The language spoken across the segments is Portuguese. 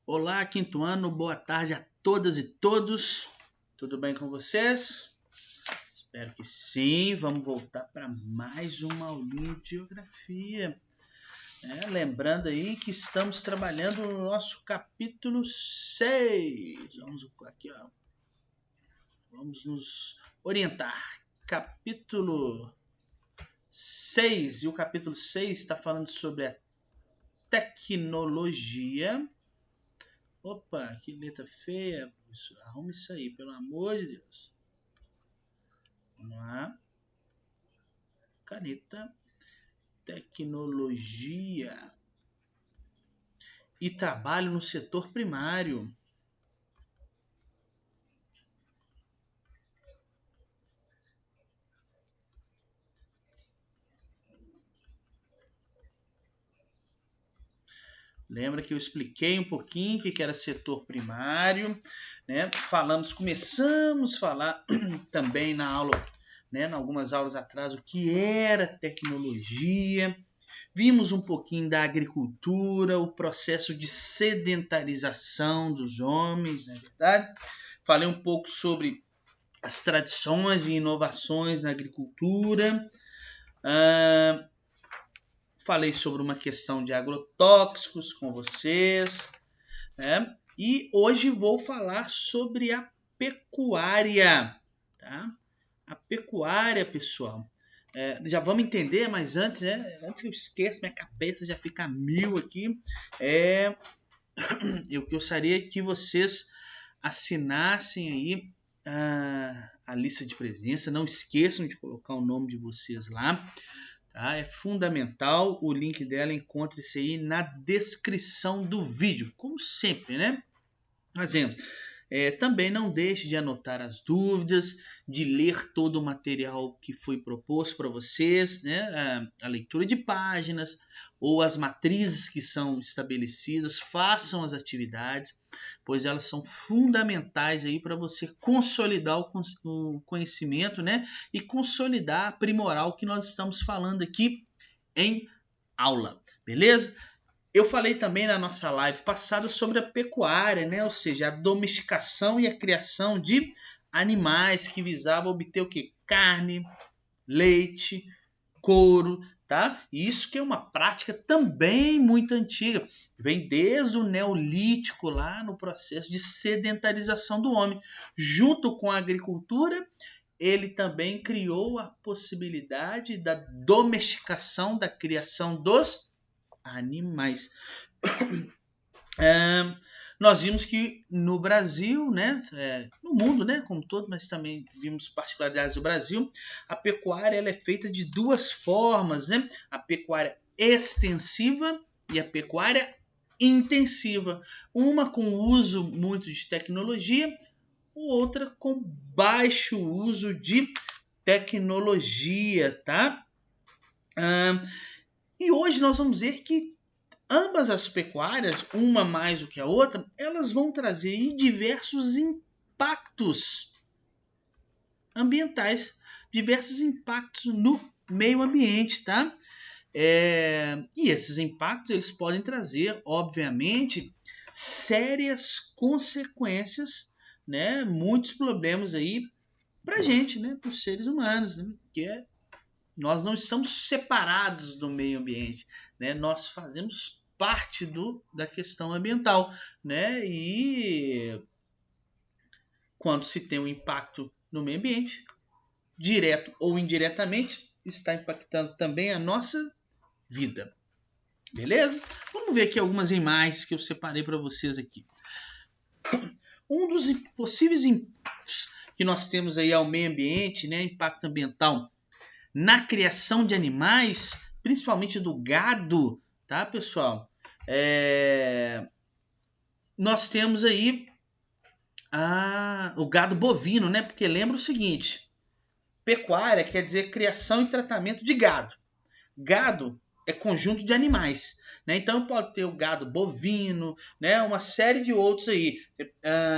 Olá, quinto ano, boa tarde a todas e todos. Tudo bem com vocês? Espero que sim. Vamos voltar para mais uma aulinha de geografia. Lembrando aí que estamos trabalhando no nosso capítulo 6. Vamos nos orientar. Capítulo 6. E o capítulo 6 está falando sobre a tecnologia. Opa, que letra feia. Arruma isso aí, pelo amor de Deus. Vamos lá. Caneta. Tecnologia. E trabalho no setor primário. Lembra que eu expliquei um pouquinho o que era setor primário, né? Começamos a falar também na aula, né? Em algumas aulas atrás, o que era tecnologia. Vimos um pouquinho da agricultura, o processo de sedentarização dos homens, não é verdade? Falei um pouco sobre as tradições e inovações na agricultura. Falei sobre uma questão de agrotóxicos com vocês, né? E hoje vou falar sobre a pecuária, tá? A pecuária, pessoal. Já vamos entender, mas antes que eu esqueça, minha cabeça já fica a mil aqui. Eu gostaria que vocês assinassem aí a lista de presença. Não esqueçam de colocar o nome de vocês lá. Tá? É fundamental, o link dela encontra-se aí na descrição do vídeo, como sempre, né? Fazemos. Também não deixe de anotar as dúvidas, de ler todo o material que foi proposto para vocês, né? A leitura de páginas ou as matrizes que são estabelecidas, façam as atividades, pois elas são fundamentais aí para você consolidar o conhecimento, né? E consolidar, aprimorar o que nós estamos falando aqui em aula, beleza? Eu falei também na nossa live passada sobre a pecuária, né? Ou seja, a domesticação e a criação de animais que visavam obter o quê? Carne, leite, couro, tá? Isso que é uma prática também muito antiga. Vem desde o Neolítico lá no processo de sedentarização do homem. Junto com a agricultura, ele também criou a possibilidade da domesticação, da criação dos animais. Nós vimos que no Brasil, né, no mundo, né, como todo, mas também vimos particularidades do Brasil, a pecuária ela é feita de duas formas, né? A pecuária extensiva e a pecuária intensiva. Uma com uso muito de tecnologia, outra com baixo uso de tecnologia, tá? E hoje nós vamos ver que ambas as pecuárias, uma mais do que a outra, elas vão trazer diversos impactos ambientais, diversos impactos no meio ambiente, tá? E esses impactos eles podem trazer, obviamente, sérias consequências, né? Muitos problemas aí para gente, né? Para os seres humanos, né? Nós não estamos separados do meio ambiente, né? Nós fazemos parte da questão ambiental, né? E quando se tem um impacto no meio ambiente, direto ou indiretamente, está impactando também a nossa vida. Beleza? Vamos ver aqui algumas imagens que eu separei para vocês aqui. Um dos possíveis impactos que nós temos aí ao meio ambiente, né? Impacto ambiental na criação de animais, principalmente do gado, tá, pessoal? Nós temos aí o gado bovino, né? Porque lembra o seguinte, pecuária quer dizer criação e tratamento de gado. Gado é conjunto de animais, né? Então pode ter o gado bovino, né? Uma série de outros aí.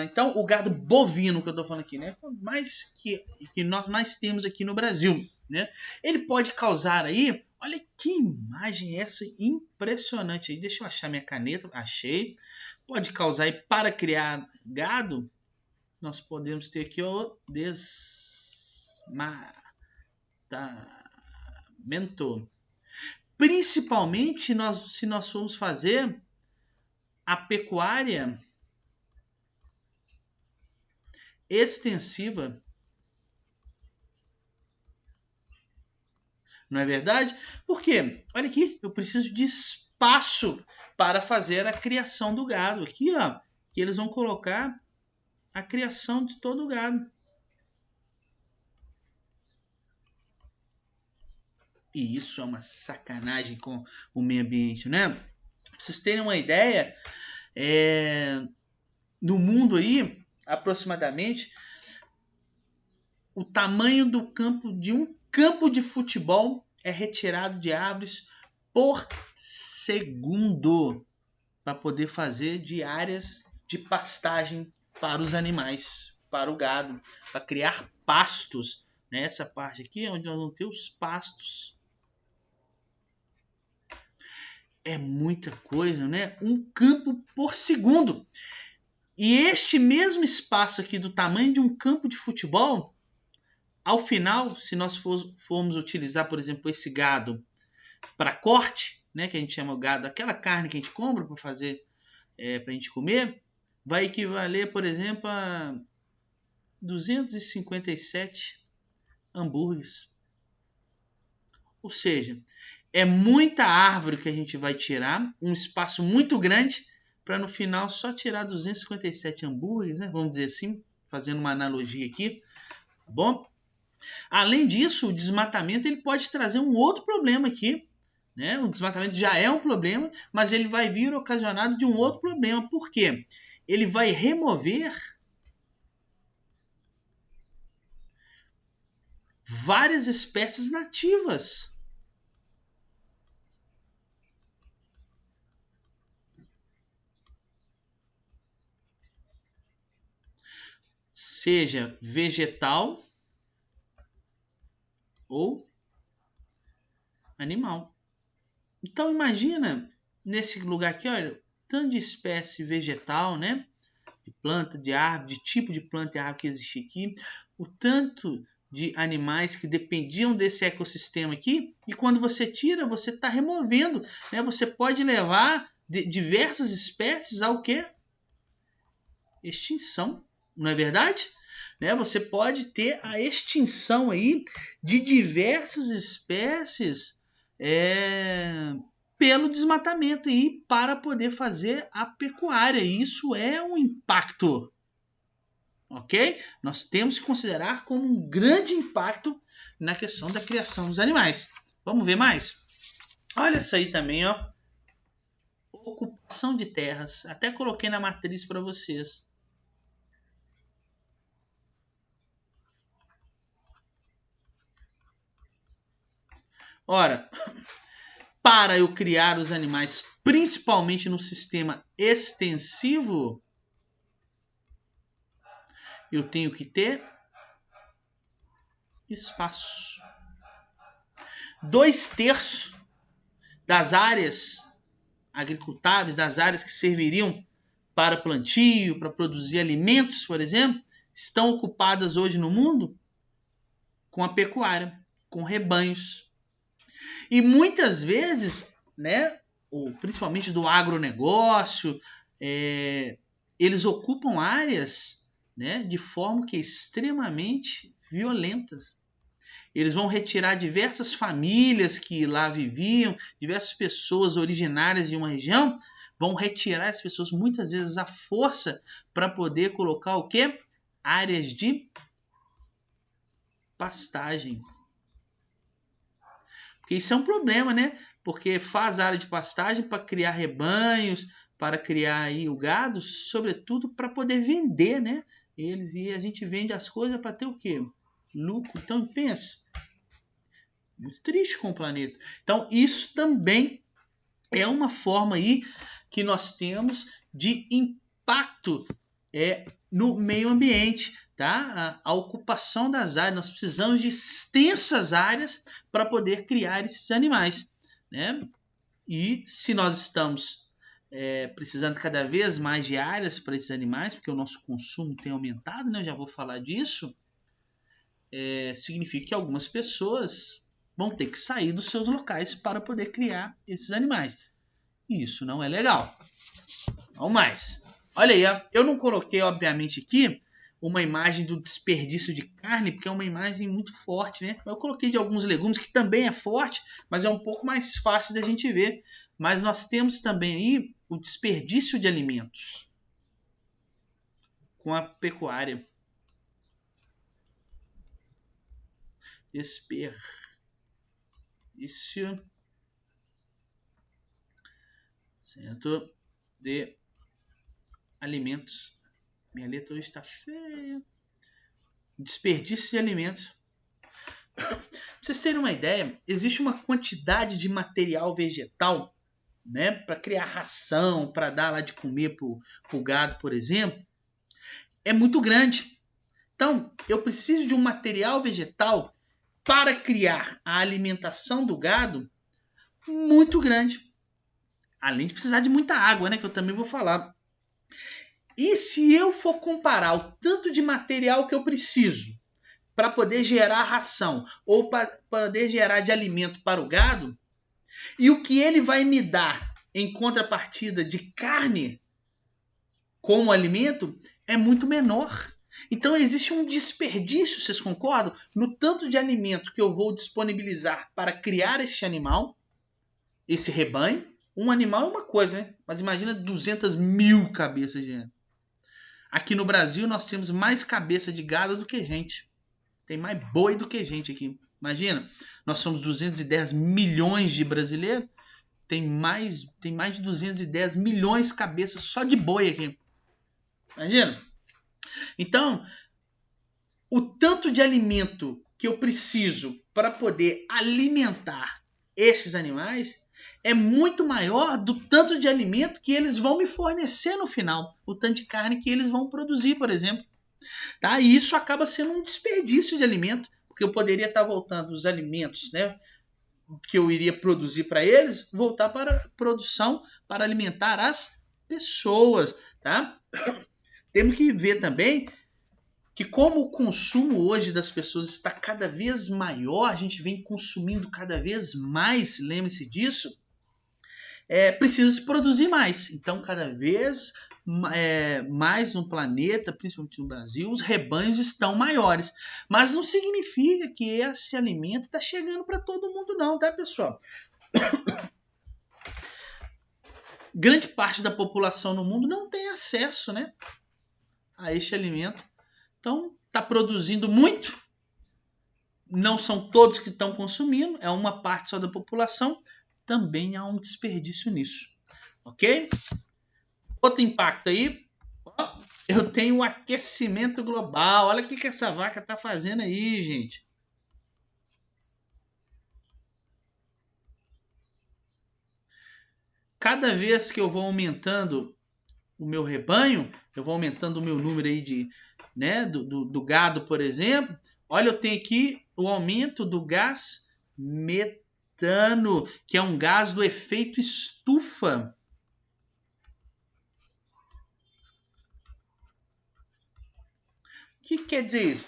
Então o gado bovino que eu estou falando aqui, né? Mais que nós mais temos aqui no Brasil, né? Ele pode causar aí Olha que imagem essa impressionante aí. Deixa eu achar minha caneta. Achei. Pode causar aí para criar gado. Nós podemos ter aqui o desmatamento. Principalmente se nós formos fazer a pecuária extensiva. Não é verdade? Por quê? Olha aqui, eu preciso de espaço para fazer a criação do gado. Aqui, ó, que eles vão colocar a criação de todo o gado. E isso é uma sacanagem com o meio ambiente, né? Pra vocês terem uma ideia, no mundo aí, aproximadamente, o tamanho do campo de um campo de futebol é retirado de árvores por segundo para poder fazer de áreas de pastagem para os animais, para o gado, para criar pastos. Essa parte aqui é onde nós vamos ter os pastos. É muita coisa, né? Um campo por segundo. E este mesmo espaço aqui do tamanho de um campo de futebol, ao final, se nós formos utilizar, por exemplo, esse gado para corte, né, que a gente chama o gado, aquela carne que a gente compra para fazer, para a gente comer, vai equivaler, por exemplo, a 257 hambúrgueres. Ou seja, é muita árvore que a gente vai tirar, um espaço muito grande, para no final só tirar 257 hambúrgueres, né? Vamos dizer assim, fazendo uma analogia aqui, tá bom? Além disso, o desmatamento ele pode trazer um outro problema aqui, né? O desmatamento já é um problema, mas ele vai vir ocasionado de um outro problema. Por quê? Ele vai remover várias espécies nativas. Seja vegetal ou animal. Então imagina nesse lugar aqui, olha, tanto de espécie vegetal, né? De planta, de árvore, de tipo de planta e árvore que existe aqui, o tanto de animais que dependiam desse ecossistema aqui, e quando você tira, você está removendo, né? Você pode levar diversas espécies ao quê? Extinção, não é verdade? Né? Você pode ter a extinção aí de diversas espécies pelo desmatamento aí para poder fazer a pecuária. Isso é um impacto, ok? Nós temos que considerar como um grande impacto na questão da criação dos animais. Vamos ver mais? Olha isso aí também, ó. Ocupação de terras. Até coloquei na matriz para vocês. Ora, para eu criar os animais, principalmente no sistema extensivo, eu tenho que ter espaço. 2/3 das áreas agricultáveis, das áreas que serviriam para plantio, para produzir alimentos, por exemplo, estão ocupadas hoje no mundo com a pecuária, com rebanhos. E muitas vezes, né, principalmente do agronegócio, eles ocupam áreas, né, de forma que é extremamente violentas. Eles vão retirar diversas famílias que lá viviam, diversas pessoas originárias de uma região, vão retirar as pessoas muitas vezes à força para poder colocar o quê? Áreas de pastagem. Porque isso é um problema, né? Porque faz área de pastagem para criar rebanhos, para criar aí o gado, sobretudo para poder vender, né? E a gente vende as coisas para ter o quê? Lucro. Então pensa, muito triste com o planeta. Então isso também é uma forma aí que nós temos de impacto no meio ambiente, tá? A ocupação das áreas. Nós precisamos de extensas áreas para poder criar esses animais, né? E se nós estamos precisando cada vez mais de áreas para esses animais, porque o nosso consumo tem aumentado, né? Eu já vou falar disso. Significa que algumas pessoas vão ter que sair dos seus locais para poder criar esses animais. E isso não é legal. Vamos mais. Olha aí, ó. Eu não coloquei, obviamente, aqui uma imagem do desperdício de carne, porque é uma imagem muito forte, né? Eu coloquei de alguns legumes, que também é forte, mas é um pouco mais fácil da gente ver. Mas nós temos também aí o desperdício de alimentos com a pecuária. Desperdício certo de alimentos. Minha letra hoje está feia. Desperdício de alimentos. Pra vocês terem uma ideia, existe uma quantidade de material vegetal, né, para criar ração, para dar lá de comer pro gado, por exemplo, é muito grande. Então, eu preciso de um material vegetal para criar a alimentação do gado muito grande. Além de precisar de muita água, né, que eu também vou falar. E se eu for comparar o tanto de material que eu preciso para poder gerar ração ou para poder gerar de alimento para o gado, e o que ele vai me dar em contrapartida de carne como alimento é muito menor. Então existe um desperdício, vocês concordam? No tanto de alimento que eu vou disponibilizar para criar esse animal, esse rebanho. Um animal é uma coisa, né? Mas imagina 200 mil cabeças de gado. Aqui no Brasil nós temos mais cabeça de gado do que gente. Tem mais boi do que gente aqui. Imagina, nós somos 210 milhões de brasileiros. Tem mais de 210 milhões de cabeças só de boi aqui. Imagina. Então, o tanto de alimento que eu preciso para poder alimentar estes animais é muito maior do tanto de alimento que eles vão me fornecer no final. O tanto de carne que eles vão produzir, por exemplo. Tá? E isso acaba sendo um desperdício de alimento, porque eu poderia estar voltando os alimentos, né, que eu iria produzir para eles, voltar para a produção para alimentar as pessoas. Tá? Temos que ver também que como o consumo hoje das pessoas está cada vez maior, a gente vem consumindo cada vez mais, lembre-se disso, precisa se produzir mais. Então, cada vez mais no planeta, principalmente no Brasil, os rebanhos estão maiores. Mas não significa que esse alimento está chegando para todo mundo não, tá, pessoal? Grande parte da população no mundo não tem acesso, né, a este alimento. Então, está produzindo muito. Não são todos que estão consumindo, é uma parte só da população. Também há um desperdício nisso. Ok? Outro impacto aí. Ó, eu tenho um aquecimento global. Olha o que essa vaca está fazendo aí, gente. Cada vez que eu vou aumentando o meu rebanho, eu vou aumentando o meu número aí do gado, por exemplo. Olha, eu tenho aqui o aumento do gás metano, que é um gás do efeito estufa. O que quer dizer isso?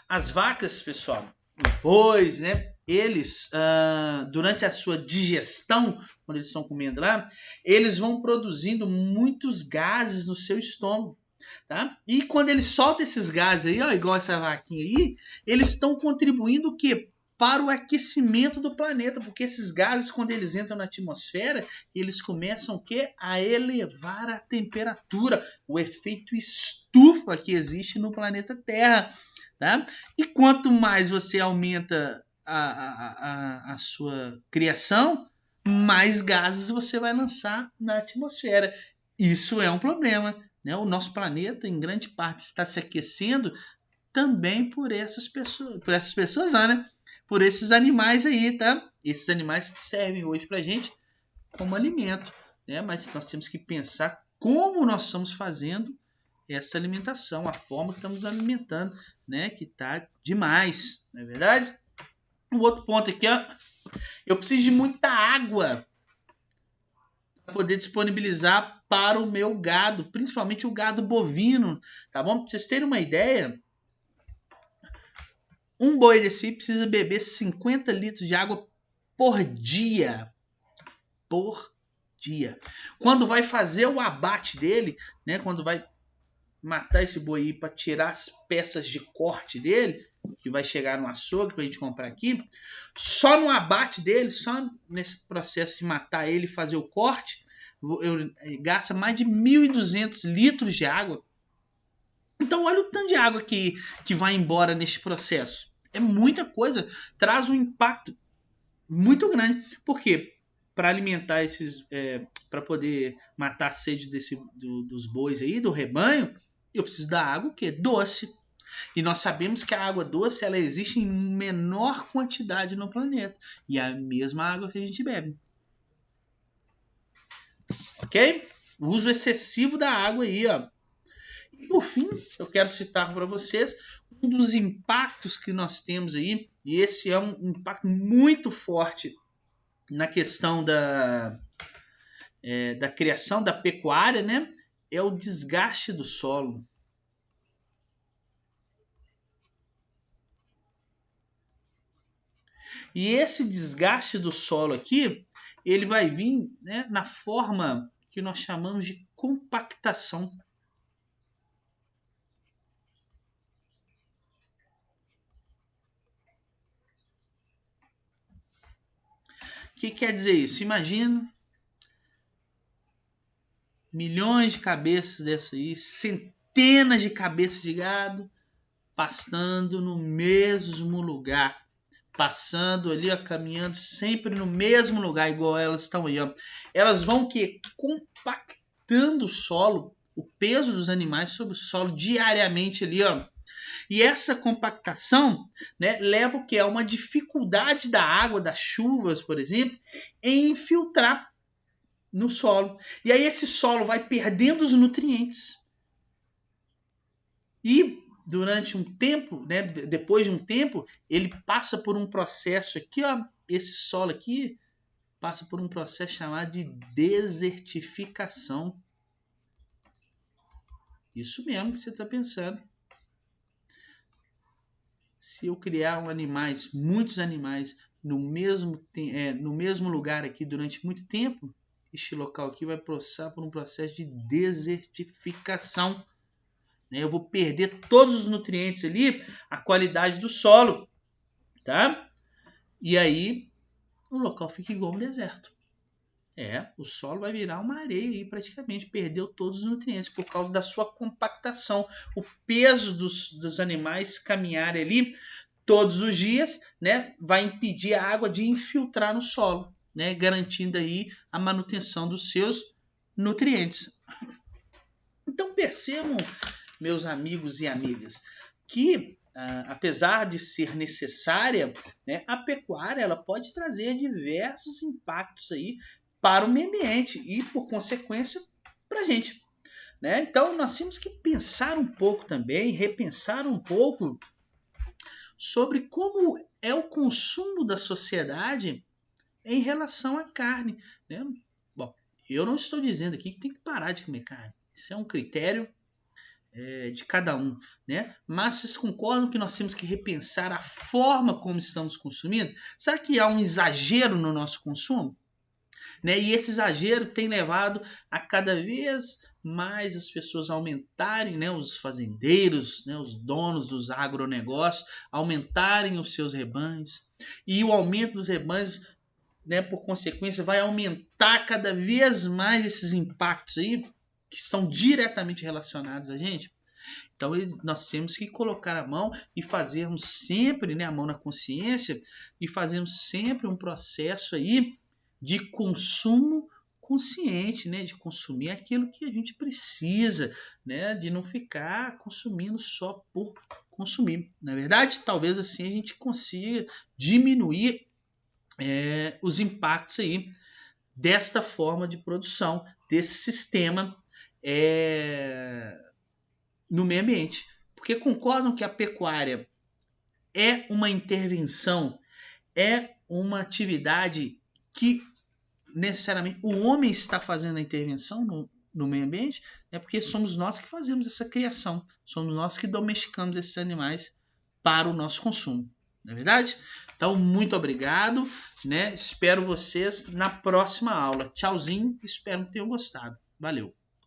As vacas, pessoal, os bois, né? Eles, durante a sua digestão, quando eles estão comendo lá, eles vão produzindo muitos gases no seu estômago. Tá? E quando eles soltam esses gases aí, ó, igual essa vaquinha aí, eles estão contribuindo o quê? Para o aquecimento do planeta, porque esses gases, quando eles entram na atmosfera, eles começam o quê? A elevar a temperatura, o efeito estufa que existe no planeta Terra. Tá? E quanto mais você aumenta a sua criação, mais gases você vai lançar na atmosfera. Isso é um problema. Né? O nosso planeta, em grande parte, está se aquecendo também por essas pessoas, né? Por esses animais aí, tá? Esses animais que servem hoje pra gente como alimento, né? Mas nós temos que pensar como nós estamos fazendo essa alimentação, a forma que estamos alimentando, né, que está demais, não é verdade? Um outro ponto aqui, ó, eu preciso de muita água para poder disponibilizar para o meu gado, principalmente o gado bovino, tá bom? Para vocês terem uma ideia, um boi desse aí precisa beber 50 litros de água por dia. Por dia. Quando vai fazer o abate dele, né, quando vai matar esse boi aí para tirar as peças de corte dele, que vai chegar no açougue para a gente comprar aqui, só no abate dele, só nesse processo de matar ele e fazer o corte, gasta mais de 1.200 litros de água. Então olha o tanto de água que vai embora neste processo. É muita coisa, traz um impacto muito grande. Por quê? Para alimentar esses, para poder matar a sede dos bois aí, do rebanho, eu preciso da água o quê? Doce. E nós sabemos que a água doce ela existe em menor quantidade no planeta. E é a mesma água que a gente bebe. Ok? O uso excessivo da água aí, ó. E por fim, eu quero citar para vocês um dos impactos que nós temos aí, e esse é um impacto muito forte na questão da criação da pecuária, né? É o desgaste do solo. E esse desgaste do solo aqui, ele vai vir, né, na forma que nós chamamos de compactação. O que quer dizer isso? Imagina milhões de cabeças dessa aí, centenas de cabeças de gado pastando no mesmo lugar, passando ali, ó, caminhando sempre no mesmo lugar, igual elas estão aí, ó. Elas vão que compactando o solo, o peso dos animais sobre o solo diariamente ali, ó. E essa compactação, né, leva o que é uma dificuldade da água, das chuvas, por exemplo, em infiltrar no solo. E aí esse solo vai perdendo os nutrientes. E durante um tempo, né, depois de um tempo, ele passa por um processo aqui, ó, esse solo aqui passa por um processo chamado de desertificação. Isso mesmo que você está pensando. Se eu criar muitos animais no mesmo lugar aqui durante muito tempo, este local aqui vai passar por um processo de desertificação. Eu vou perder todos os nutrientes ali, a qualidade do solo, tá? E aí o local fica igual um deserto. O solo vai virar uma areia aí praticamente, perdeu todos os nutrientes por causa da sua compactação. O peso dos animais caminharem ali todos os dias, né, vai impedir a água de infiltrar no solo, né, garantindo aí a manutenção dos seus nutrientes. Então percebam, meus amigos e amigas, que apesar de ser necessária, né, a pecuária ela pode trazer diversos impactos aí para o meio ambiente e, por consequência, para a gente. Né? Então, nós temos que pensar um pouco também, repensar um pouco sobre como é o consumo da sociedade em relação à carne. Né? Bom, eu não estou dizendo aqui que tem que parar de comer carne. Isso é um critério de cada um, né? Mas vocês concordam que nós temos que repensar a forma como estamos consumindo? Será que há um exagero no nosso consumo? Né? E esse exagero tem levado a cada vez mais as pessoas aumentarem, né? Os fazendeiros, né? Os donos dos agronegócios, aumentarem os seus rebanhos. E o aumento dos rebanhos, né, por consequência, vai aumentar cada vez mais esses impactos aí, que estão diretamente relacionados a gente. Então nós temos que colocar a mão e fazermos sempre, né, a mão na consciência, e fazermos sempre um processo aí de consumo consciente, né, de consumir aquilo que a gente precisa, né, de não ficar consumindo só por consumir. Na verdade, talvez assim a gente consiga diminuir os impactos aí desta forma de produção, desse sistema no meio ambiente. Porque concordam que a pecuária é uma intervenção, é uma atividade que necessariamente o homem está fazendo a intervenção no meio ambiente, é porque somos nós que fazemos essa criação, somos nós que domesticamos esses animais para o nosso consumo, não é verdade? Então, muito obrigado, né? Espero vocês na próxima aula. Tchauzinho, espero que tenham gostado. Valeu!